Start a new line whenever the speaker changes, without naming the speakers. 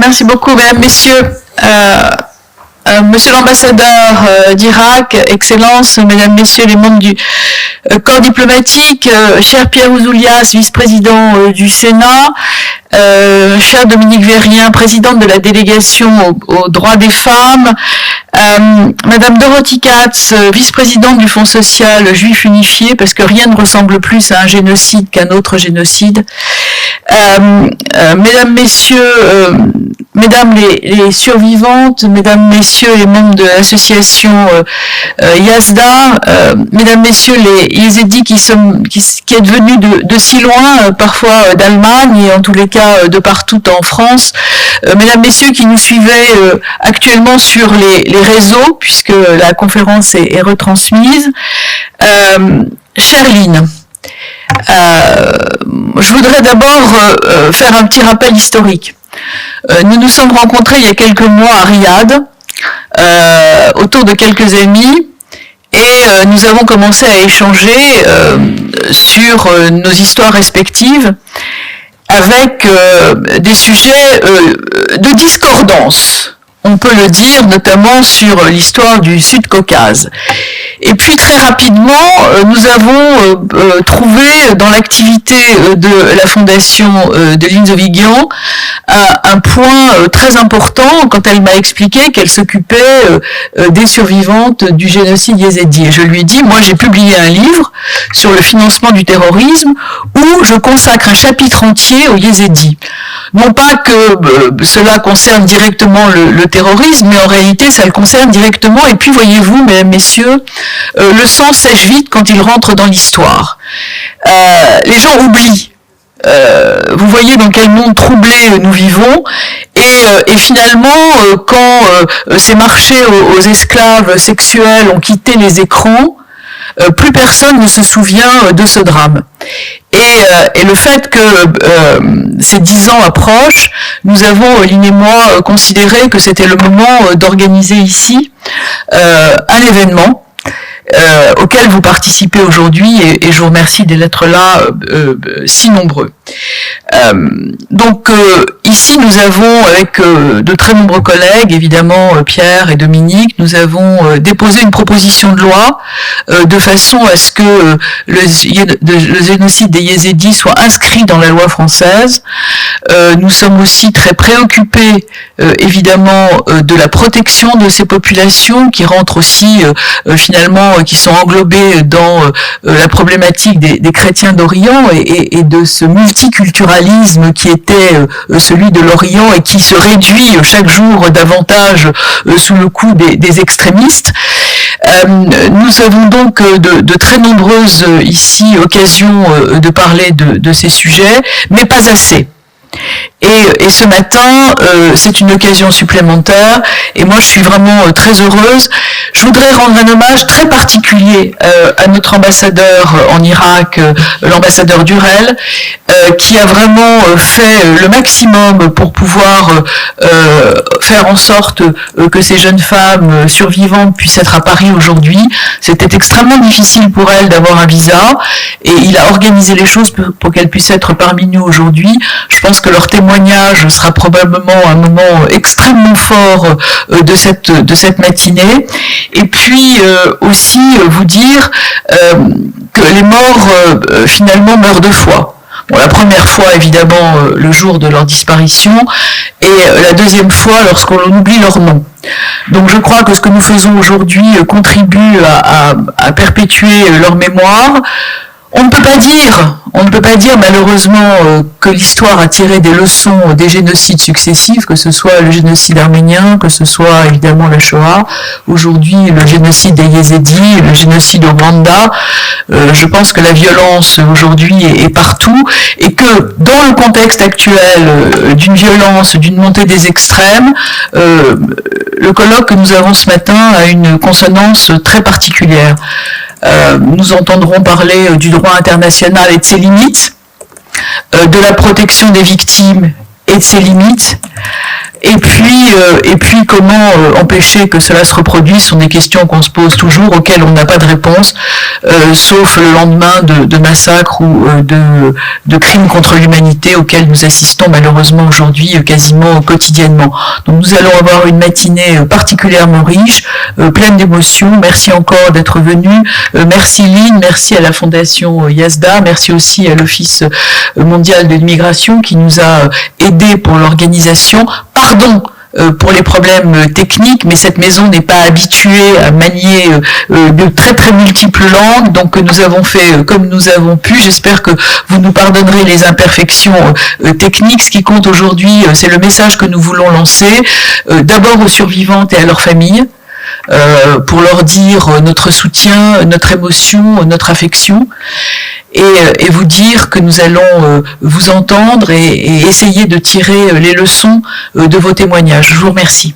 Merci beaucoup, mesdames, messieurs. Monsieur l'ambassadeur d'Irak, Excellences, mesdames, messieurs les membres du corps diplomatique, cher Pierre Ouzoulias, vice-président du Sénat, cher Dominique Vérien, présidente de la délégation aux droits des femmes, Madame Dorothy Katz, vice-présidente du Fonds social juif unifié, parce que rien ne ressemble plus à un génocide qu'un autre génocide, mesdames, messieurs, mesdames les survivantes, mesdames, messieurs les membres de l'association Yazda, mesdames, messieurs les Yézidis qui êtes venus de si loin, parfois d'Allemagne et en tous les cas de partout en France, mesdames, messieurs qui nous suivez actuellement sur les réseaux, puisque la conférence est retransmise. Chère Lynn, je voudrais d'abord faire un petit rappel historique. Nous nous sommes rencontrés il y a quelques mois à Riyad, autour de quelques amis, et nous avons commencé à échanger sur nos histoires respectives avec des sujets de discordance, on peut le dire, notamment sur l'histoire du Sud-Caucase. Et puis très rapidement, nous avons trouvé dans l'activité de la fondation de Lynn Zovigian un point très important quand elle m'a expliqué qu'elle s'occupait des survivantes du génocide yézidi. Et je lui ai dit, moi j'ai publié un livre sur le financement du terrorisme où je consacre un chapitre entier aux yézidis. Non pas que cela concerne directement le terrorisme, mais en réalité ça le concerne directement. Et puis voyez-vous, mesdames, messieurs, le sang sèche vite quand il rentre dans l'histoire. Les gens oublient. Vous voyez dans quel monde troublé nous vivons, et finalement, quand ces marchés aux esclaves sexuels ont quitté les écrans, plus personne ne se souvient de ce drame. Et le fait que ces 10 ans approchent, nous avons, Lynn et moi, considéré que c'était le moment d'organiser ici un événement auquel vous participez aujourd'hui, et je vous remercie d'être là si nombreux. Donc ici nous avons, avec de très nombreux collègues, évidemment Pierre et Dominique, nous avons déposé une proposition de loi de façon à ce que le génocide des Yézidis soit inscrit dans la loi française. Nous sommes aussi très préoccupés évidemment de la protection de ces populations qui rentrent aussi finalement, qui sont englobées dans la problématique des chrétiens d'Orient et de ce multiculturalisme qui était celui de l'Orient et qui se réduit chaque jour davantage sous le coup des extrémistes. Nous avons donc de très nombreuses ici occasions de parler de ces sujets, mais pas assez. Et ce matin, c'est une occasion supplémentaire, et moi je suis vraiment très heureuse. Je voudrais rendre un hommage très particulier à notre ambassadeur en Irak, l'ambassadeur Durel, qui a vraiment fait le maximum pour pouvoir faire en sorte que ces jeunes femmes survivantes puissent être à Paris aujourd'hui. C'était extrêmement difficile pour elles d'avoir un visa, et il a organisé les choses pour qu'elles puissent être parmi nous aujourd'hui. Je pense que leur témoignage sera probablement un moment extrêmement fort de cette matinée. Et puis aussi vous dire que les morts finalement meurent 2 fois. Bon, la première fois évidemment le jour de leur disparition, et la deuxième fois lorsqu'on oublie leur nom. Donc je crois que ce que nous faisons aujourd'hui contribue à perpétuer leur mémoire. On ne peut pas dire malheureusement que l'histoire a tiré des leçons des génocides successifs, que ce soit le génocide arménien, que ce soit évidemment la Shoah, aujourd'hui le génocide des Yézidis, le génocide au Rwanda. Je pense que la violence aujourd'hui est partout, et que dans le contexte actuel d'une violence, d'une montée des extrêmes, le colloque que nous avons ce matin a une consonance très particulière. Nous entendrons parler du droit international et de ses limites, de la protection des victimes et de ses limites, Et puis comment empêcher que cela se reproduise sont des questions qu'on se pose toujours, auxquelles on n'a pas de réponse, sauf le lendemain de massacres ou de crimes contre l'humanité auxquels nous assistons malheureusement aujourd'hui quasiment quotidiennement. Donc nous allons avoir une matinée particulièrement riche, pleine d'émotions. Merci encore d'être venu. Merci Lynn, merci à la Fondation Yazda, merci aussi à l'Office mondial de l'immigration qui nous a aidés pour l'organisation. Pardon pour les problèmes techniques, mais cette maison n'est pas habituée à manier de très très multiples langues, donc nous avons fait comme nous avons pu. J'espère que vous nous pardonnerez les imperfections techniques. Ce qui compte aujourd'hui, c'est le message que nous voulons lancer, d'abord aux survivantes et à leurs familles, pour leur dire notre soutien, notre émotion, notre affection, et vous dire que nous allons vous entendre et essayer de tirer les leçons de vos témoignages. Je vous remercie.